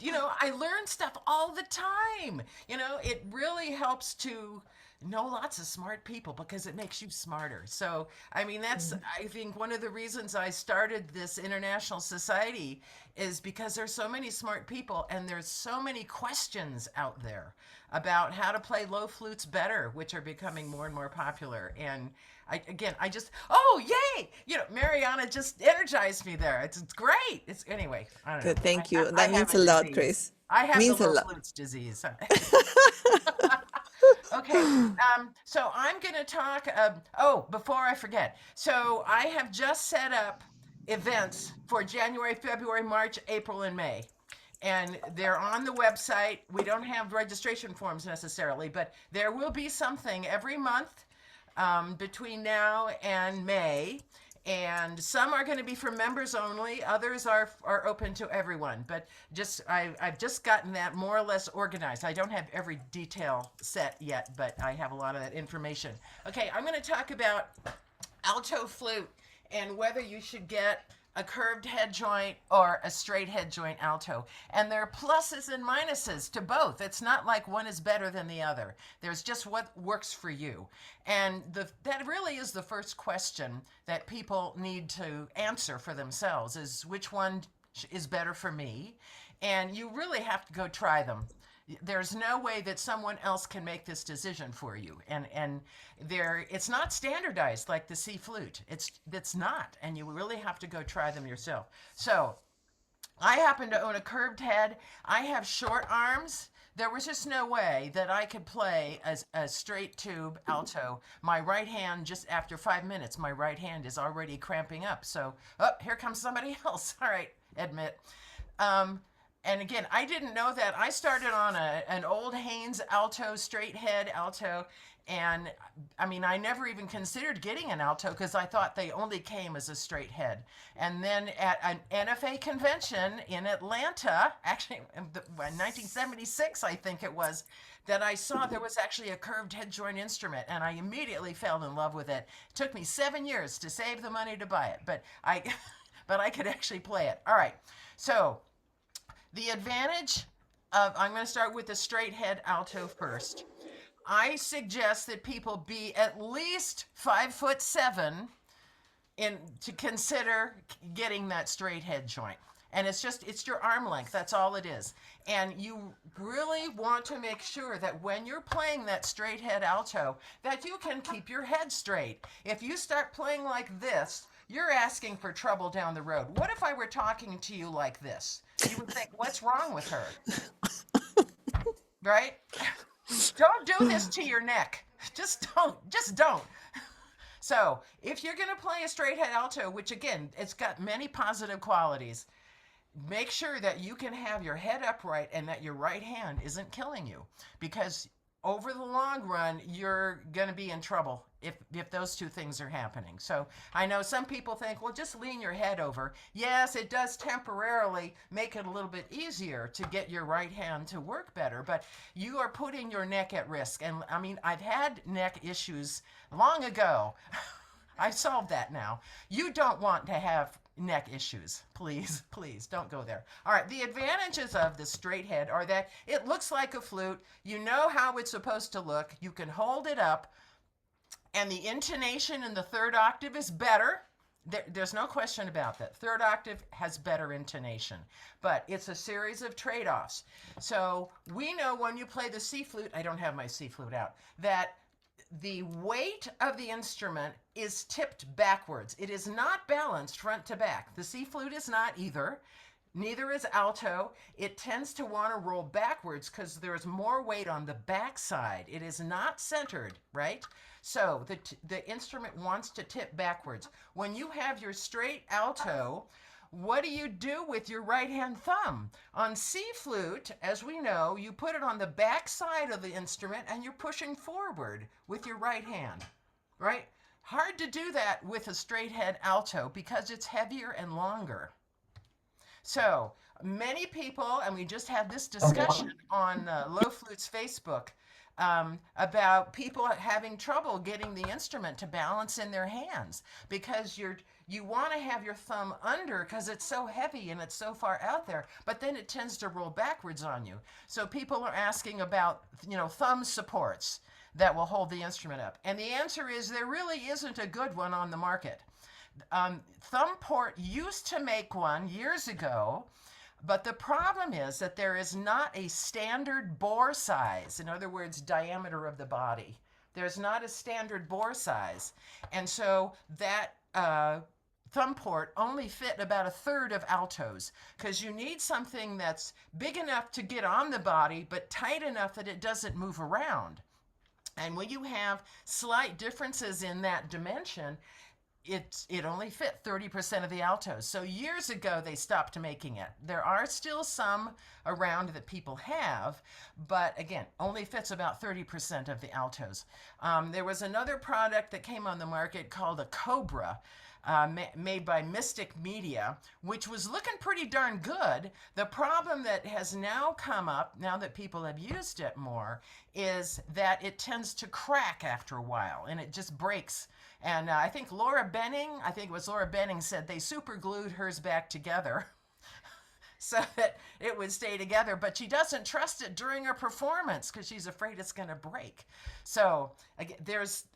I learn stuff all the time. It really helps to know lots of smart people because it makes you smarter. So, I mean, that's, I think, one of the reasons I started this international society is because there's so many smart people and there's so many questions out there about how to play low flutes better, which are becoming more and more popular. And I just, oh, yay! Mariana just energized me there. It's great. Anyway, I don't know. Good, thank you. I That means a lot, Chris. I have Means the a low lot. flutes disease. Okay, so I'm going to talk, before I forget. So I have just set up events for January, February, March, April, and May. And they're on the website. We don't have registration forms necessarily, but there will be something every month between now and May. And some are going to be for members only. Others are open to everyone. But I've just gotten that more or less organized. I don't have every detail set yet, but I have a lot of that information. Okay, I'm going to talk about alto flute and whether you should get a curved head joint or a straight head joint alto. And there are pluses and minuses to both. It's not like one is better than the other. There's just what works for you. And that really is the first question that people need to answer for themselves is which one is better for me? And you really have to go try them. There's no way that someone else can make this decision for you. And it's not standardized like the C flute. It's not. And you really have to go try them yourself. So I happen to own a curved head. I have short arms. There was just no way that I could play a straight tube alto. My right hand, just after 5 minutes, my right hand is already cramping up. So, here comes somebody else. All right, admit. And again, I didn't know that. I started on an old Haynes alto, straight head alto. And I mean, I never even considered getting an alto because I thought they only came as a straight head. And then at an NFA convention in Atlanta, actually in 1976, I think it was, that I saw there was actually a curved head joint instrument. And I immediately fell in love with it. It took me 7 years to save the money to buy it, but I could actually play it. All right, so the advantage of, I'm going to start with the straight head alto first. I suggest that people be at least 5'7" to consider getting that straight head joint. And it's your arm length. That's all it is. And you really want to make sure that when you're playing that straight head alto, that you can keep your head straight. If you start playing like this, you're asking for trouble down the road. What if I were talking to you like this? You would think, what's wrong with her? Right? Don't do this to your neck. Just don't. So if you're going to play a straight head alto, which again, it's got many positive qualities, make sure that you can have your head upright and that your right hand isn't killing you, because over the long run, you're going to be in trouble if those two things are happening. So I know some people think, well, just lean your head over. Yes, it does temporarily make it a little bit easier to get your right hand to work better, but you are putting your neck at risk. And I mean, I've had neck issues long ago. I've solved that now. You don't want to have neck issues. Please don't go there. All right, the advantages of the straight head are that it looks like a flute. You know how it's supposed to look. You can hold it up, and the intonation in the third octave is better. There's no question about that. Third octave has better intonation, but it's a series of trade-offs. So we know when you play the C flute, I don't have my C flute out, that the weight of the instrument is tipped backwards. It is not balanced front to back. The C flute is not either. Neither is alto. It tends to want to roll backwards because there's more weight on the back side. It is not centered, right? So the instrument wants to tip backwards. When you have your straight alto, what do you do with your right hand thumb? On C flute, as we know, you put it on the back side of the instrument and you're pushing forward with your right hand, right? Hard to do that with a straight head alto because it's heavier and longer. So many people, and we just had this discussion on Low Flutes Facebook about people having trouble getting the instrument to balance in their hands because you want to have your thumb under because it's so heavy and it's so far out there, but then it tends to roll backwards on you. So people are asking about, thumb supports that will hold the instrument up. And the answer is there really isn't a good one on the market. Thumbport used to make one years ago, but the problem is that there is not a standard bore size. In other words, diameter of the body. There's not a standard bore size. And so that thumbport only fit about a third of altos because you need something that's big enough to get on the body, but tight enough that it doesn't move around. And when you have slight differences in that dimension, it only fit 30% of the altos. So years ago, they stopped making it. There are still some around that people have, but again, only fits about 30% of the altos. There was another product that came on the market called a Cobra, made by Mystic Media, which was looking pretty darn good. The problem that has now come up, now that people have used it more, is that it tends to crack after a while, and it just breaks. And I think Laura Benning said they super glued hers back together so that it would stay together, but she doesn't trust it during her performance because she's afraid it's going to break. So again,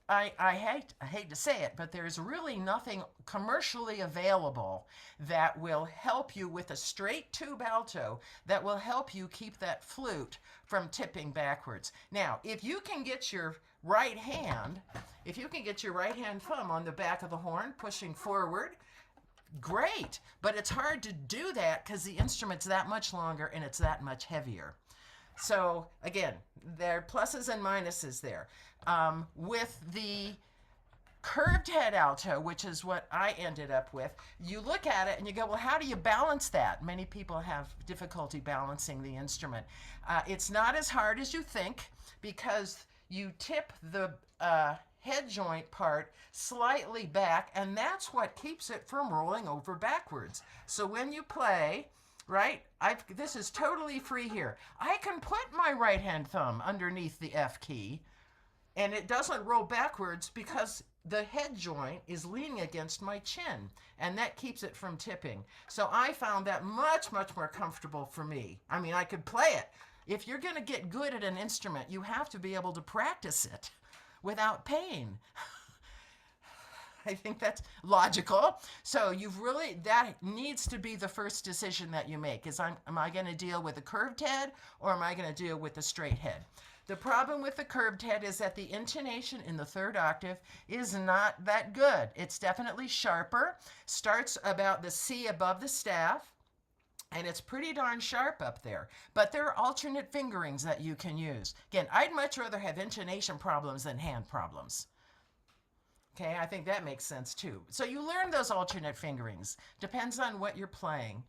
I hate to say it, but there's really nothing commercially available that will help you with a straight tube alto that will help you keep that flute from tipping backwards. Now, if you can get your right hand thumb on the back of the horn pushing forward, great, but it's hard to do that because the instrument's that much longer and it's that much heavier. So again, there are pluses and minuses there. With the curved head alto, which is what I ended up with, you look at it and you go, well, how do you balance that? Many people have difficulty balancing the instrument. It's not as hard as you think because you tip the head joint part slightly back, and that's what keeps it from rolling over backwards. So when you play, right, this is totally free here. I can put my right hand thumb underneath the F key, and it doesn't roll backwards because the head joint is leaning against my chin, and that keeps it from tipping. So I found that much, much more comfortable for me. I mean, I could play it. If you're going to get good at an instrument, you have to be able to practice it without pain. I think that's logical. So that needs to be the first decision that you make is, am I going to deal with a curved head or am I going to deal with a straight head? The problem with the curved head is that the intonation in the third octave is not that good. It's definitely sharper, starts about the C above the staff, and it's pretty darn sharp up there. But there are alternate fingerings that you can use. Again, I'd much rather have intonation problems than hand problems. Okay, I think that makes sense too. So you learn those alternate fingerings. Depends on what you're playing.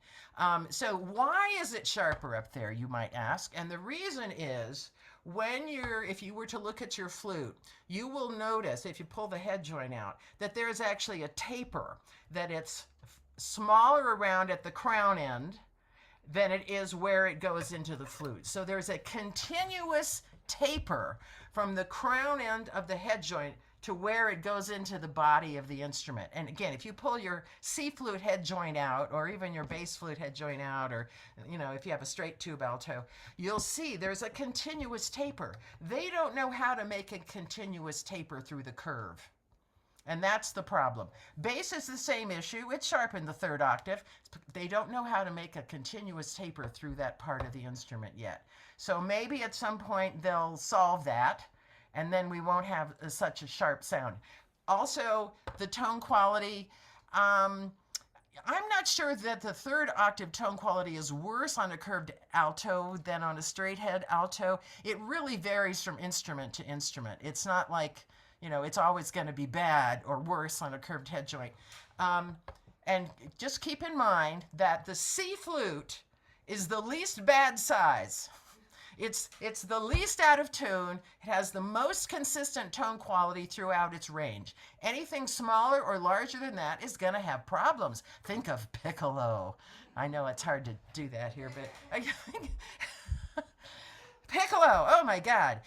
So why is it sharper up there, you might ask? And the reason is, if you were to look at your flute, you will notice, if you pull the head joint out, that there's actually a taper, that it's smaller around at the crown end than it is where it goes into the flute. So there's a continuous taper from the crown end of the head joint to where it goes into the body of the instrument. And again, if you pull your C flute head joint out, or even your bass flute head joint out, or if you have a straight tube alto, you'll see there's a continuous taper. They don't know how to make a continuous taper through the curve. And that's the problem. Bass is the same issue. It's sharp in the third octave. They don't know how to make a continuous taper through that part of the instrument yet. So maybe at some point they'll solve that and then we won't have such a sharp sound. Also, the tone quality. I'm not sure that the third octave tone quality is worse on a curved alto than on a straight head alto. It really varies from instrument to instrument. It's not like, it's always going to be bad or worse on a curved head joint. And just keep in mind that the C flute is the least bad size. It's the least out of tune. It has the most consistent tone quality throughout its range. Anything smaller or larger than that is going to have problems. Think of piccolo. I know it's hard to do that here, but piccolo, oh my God.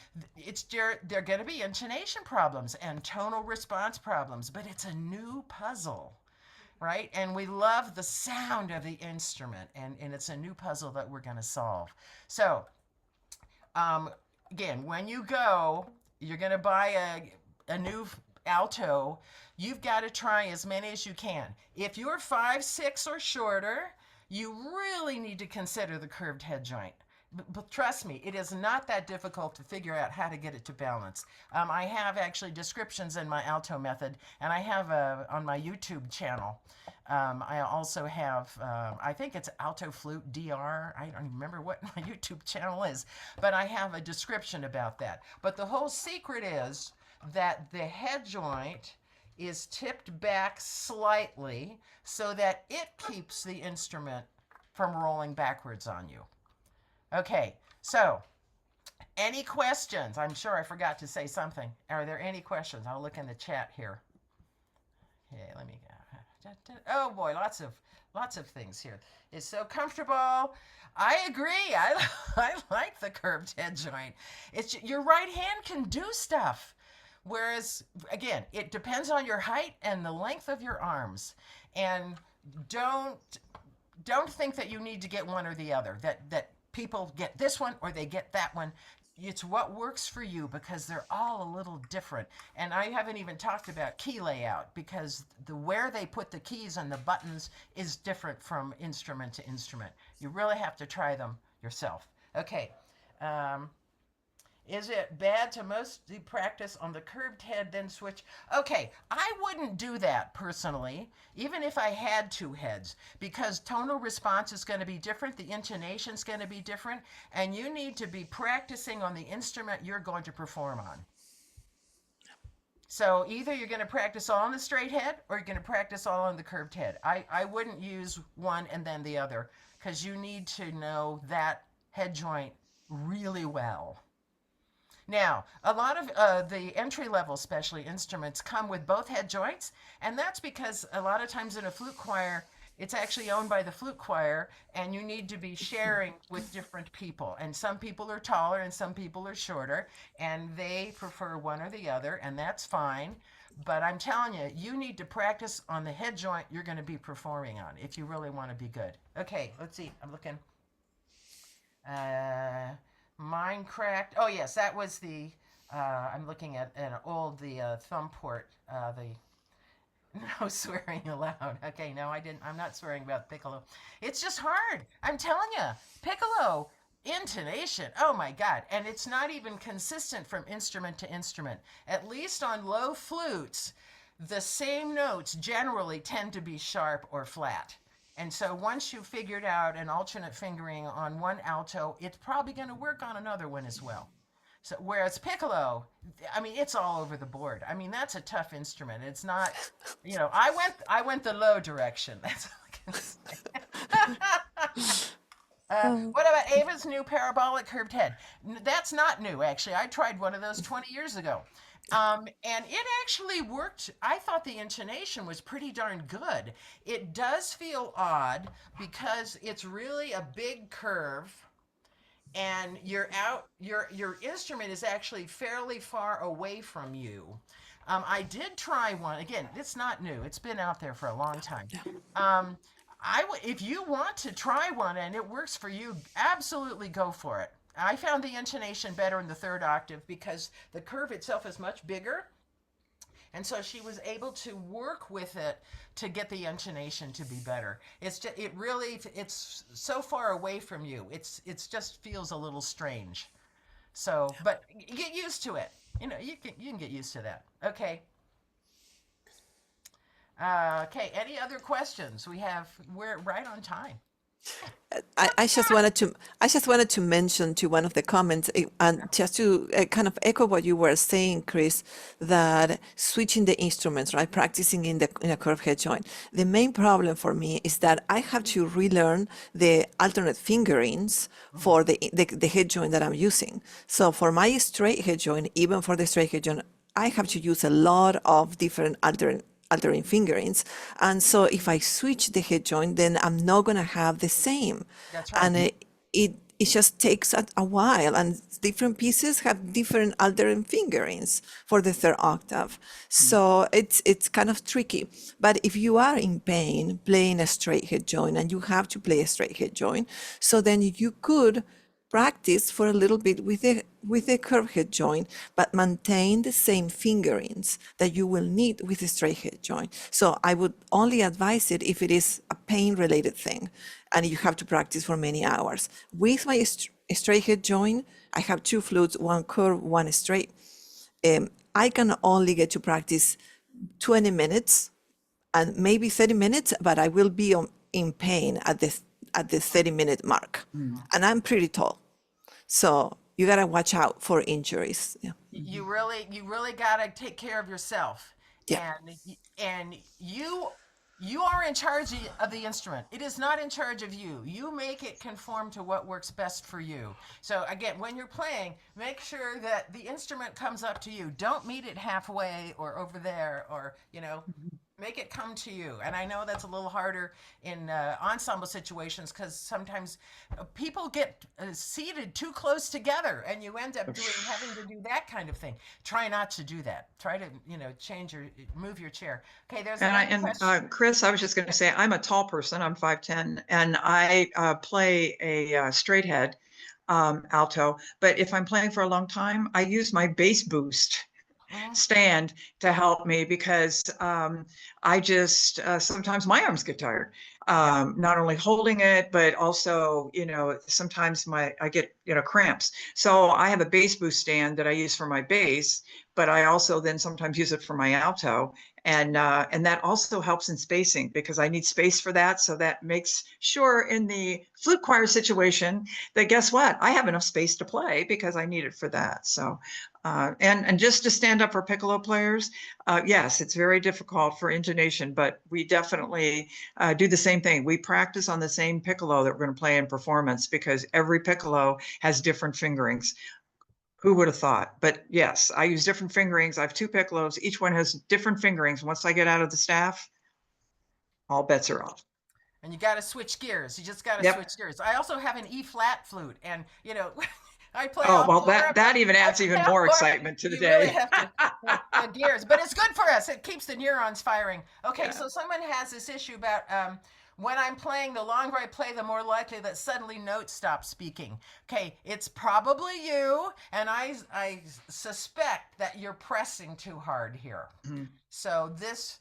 They're going to be intonation problems and tonal response problems, but it's a new puzzle. Right? And we love the sound of the instrument, and it's a new puzzle that we're going to solve. So, again, when you go, you're going to buy a new alto, you've got to try as many as you can. If you're 5'6" or shorter, you really need to consider the curved head joint. But trust me, it is not that difficult to figure out how to get it to balance. I have actually descriptions in my alto method, and I have on my YouTube channel. I also have, I think it's alto flute DR. I don't even remember what my YouTube channel is, but I have a description about that. But the whole secret is that the head joint is tipped back slightly so that it keeps the instrument from rolling backwards on you. Okay, so any questions? I'm sure I forgot to say something. Are there any questions? I'll look in the chat here. Okay, let me go. Oh boy, lots of things here. It's so comfortable. I agree. I like the curved head joint. It's your right hand can do stuff. Whereas, again, it depends on your height and the length of your arms. And don't think that you need to get one or the other. That people get this one or they get that one. It's what works for you, because they're all a little different. And I haven't even talked about key layout, because where they put the keys and the buttons is different from instrument to instrument. You really have to try them yourself. Okay. Is it bad to mostly practice on the curved head, then switch? Okay, I wouldn't do that personally, even if I had two heads, because tonal response is going to be different, the intonation is going to be different, and you need to be practicing on the instrument you're going to perform on. So either you're going to practice all on the straight head, or you're going to practice all on the curved head. I wouldn't use one and then the other, because you need to know that head joint really well. Now, a lot of the entry-level, especially instruments, come with both head joints, and that's because a lot of times in a flute choir, it's actually owned by the flute choir, and you need to be sharing with different people. And some people are taller and some people are shorter, and they prefer one or the other, and that's fine. But I'm telling you, you need to practice on the head joint you're going to be performing on if you really want to be good. Okay, let's see. I'm looking. Mine cracked. Oh yes, that was the. I'm looking at an old thumb port. No swearing aloud. Okay, no, I didn't. I'm not swearing about piccolo. It's just hard. I'm telling you, piccolo intonation. Oh my God, and it's not even consistent from instrument to instrument. At least on low flutes, the same notes generally tend to be sharp or flat. And so once you've figured out an alternate fingering on one alto, it's probably going to work on another one as well. So whereas piccolo, I mean, it's all over the board. I mean, that's a tough instrument. It's not, I went the low direction. That's all I can say. What about Ava's new parabolic curved head? That's not new, actually. I tried one of those 20 years ago. And it actually worked. I thought the intonation was pretty darn good. It does feel odd because it's really a big curve, and your instrument is actually fairly far away from you. I did try one. Again, it's not new. It's been out there for a long time. If you want to try one and it works for you, absolutely go for it. I found the intonation better in the third octave because the curve itself is much bigger. And so she was able to work with it to get the intonation to be better. It's so far away from you. It's just feels a little strange. So, but get used to it. You can get used to that. Okay. Okay. Any other questions? We're right on time. I just wanted to mention to one of the comments, and just to kind of echo what you were saying, Chris, that switching the instruments, right, practicing in a curved head joint. The main problem for me is that I have to relearn the alternate fingerings for the head joint that I'm using. So for my straight head joint, even for the straight head joint, I have to use a lot of different altering fingerings. And so if I switch the head joint, then I'm not going to have the same. That's right. And it just takes a while, and different pieces have different altering fingerings for the third octave. So it's kind of tricky. But if you are in pain playing a straight head joint and you have to play a straight head joint, so then you could practice for a little bit with a curved head joint, but maintain the same fingerings that you will need with a straight head joint. So I would only advise it if it is a pain related thing and you have to practice for many hours. With my straight head joint, I have two flutes, one curved, one straight. I can only get to practice 20 minutes and maybe 30 minutes, but I will be in pain at the 30-minute mark. And I'm pretty tall. So you got to watch out for injuries. Yeah. You really got to take care of yourself. Yeah. And you are in charge of the instrument. It is not in charge of you. You make it conform to what works best for you. So again, when you're playing, make sure that the instrument comes up to you. Don't meet it halfway or over there, or make it come to you. And I know that's a little harder in ensemble situations because sometimes people get seated too close together and you end up having to do that kind of thing. Try not to do that. Try to, move your chair. Okay, there's another question. Chris, I was just going to say, I'm a tall person. I'm 5'10", and I play a straight head alto. But if I'm playing for a long time, I use my bass boost stand to help me because I just sometimes my arms get tired, not only holding it, but also sometimes I get cramps. So I have a bass boost stand that I use for my bass, but I also then sometimes use it for my alto, and that also helps in spacing because I need space for that. So that makes sure in the flute choir situation that guess what, I have enough space to play because I need it for that. So and just to stand up for piccolo players, yes, it's very difficult for intonation, but we definitely do the same thing. We practice on the same piccolo that we're going to play in performance because every piccolo has different fingerings. Who would have thought? But yes, I use different fingerings. I have two piccolos. Each one has different fingerings. Once I get out of the staff, all bets are off. And you got to switch gears. You just got to switch gears. I also have an E flat flute, and I play. Oh well, that even adds even more excitement to the day. Really have to gears, but it's good for us. It keeps the neurons firing. Okay, so someone has this issue about when I'm playing. The longer I play, the more likely that suddenly notes stop speaking. Okay, it's probably you, and I suspect that you're pressing too hard here. Mm-hmm. So this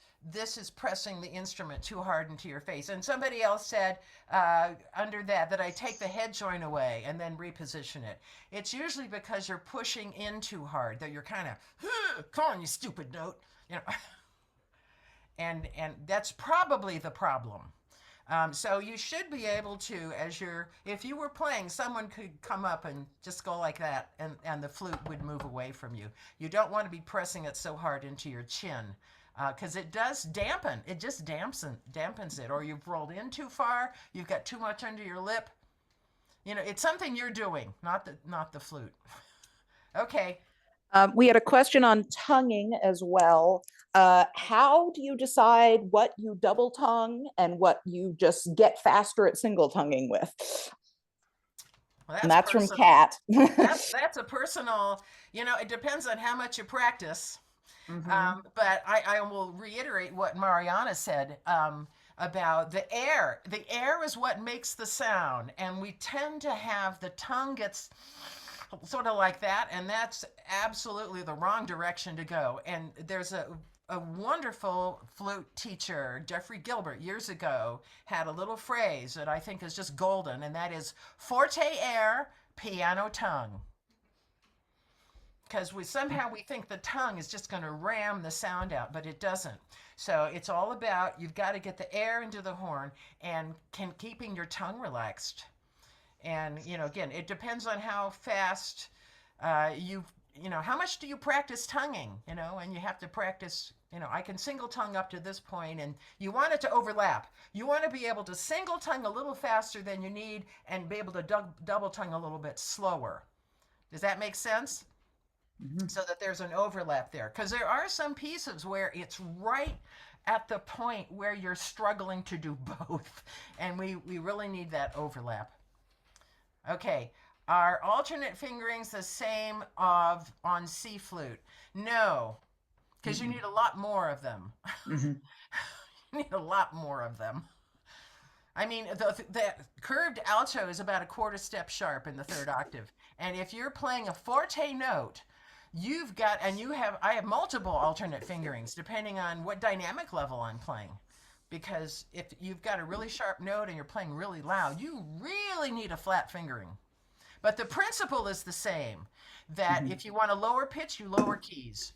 is pressing the instrument too hard into your face. And somebody else said under that I take the head joint away and then reposition it. It's usually because you're pushing in too hard, that you're kind of, come on, you stupid note, and that's probably the problem. So you should be able to, if you were playing, someone could come up and just go like that, and the flute would move away from you. You don't want to be pressing it so hard into your chin, because it does dampen. It just dampens it. Or you've rolled in too far. You've got too much under your lip. It's something you're doing, not the flute. Okay. We had a question on tonguing as well. How do you decide what you double tongue and what you just get faster at single tonguing with? Well, and that's personal. From Kat. that's a personal, it depends on how much you practice. Mm-hmm. But I will reiterate what Mariana said about the air. The air is what makes the sound, and we tend to have the tongue gets sort of like that, and that's absolutely the wrong direction to go. And there's a wonderful flute teacher, Jeffrey Gilbert, years ago, had a little phrase that I think is just golden, and that is forte air, piano tongue. because somehow we think the tongue is just going to ram the sound out, but it doesn't. So it's all about, you've got to get the air into the horn and keeping your tongue relaxed. And, again, it depends on how fast how much do you practice tonguing, and you have to practice, I can single tongue up to this point, and you want it to overlap. You want to be able to single tongue a little faster than you need and be able to double tongue a little bit slower. Does that make sense? So that there's an overlap there, because there are some pieces where it's right at the point where you're struggling to do both, and we really need that overlap. Okay, are alternate fingerings the same on C flute? No, because you need a lot more of them. You need a lot more of them. I mean, the curved alto is about a quarter step sharp in the third octave, and if you're playing a forte note, I have multiple alternate fingerings depending on what dynamic level I'm playing. Because if you've got a really sharp note and you're playing really loud, you really need a flat fingering. But the principle is the same, that if you want a lower pitch, you lower keys.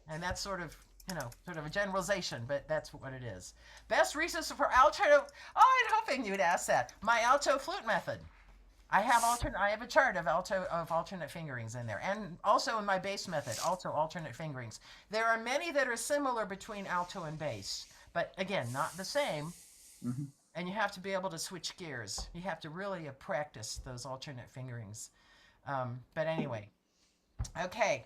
And that's sort of a generalization, but that's what it is. Best resource for alto, I'm hoping you'd ask that. My alto flute method. I have a chart of alternate fingerings in there, and also in my bass method, also alternate fingerings. There are many that are similar between alto and bass, but again, not the same. And you have to be able to switch gears. You have to really practice those alternate fingerings. But anyway, okay.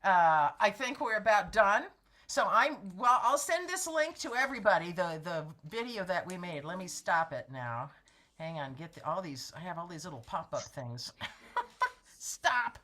I think we're about done. So I'll send this link to everybody, the video that we made. Let me stop it now. Hang on, I have all these little pop-up things. Stop.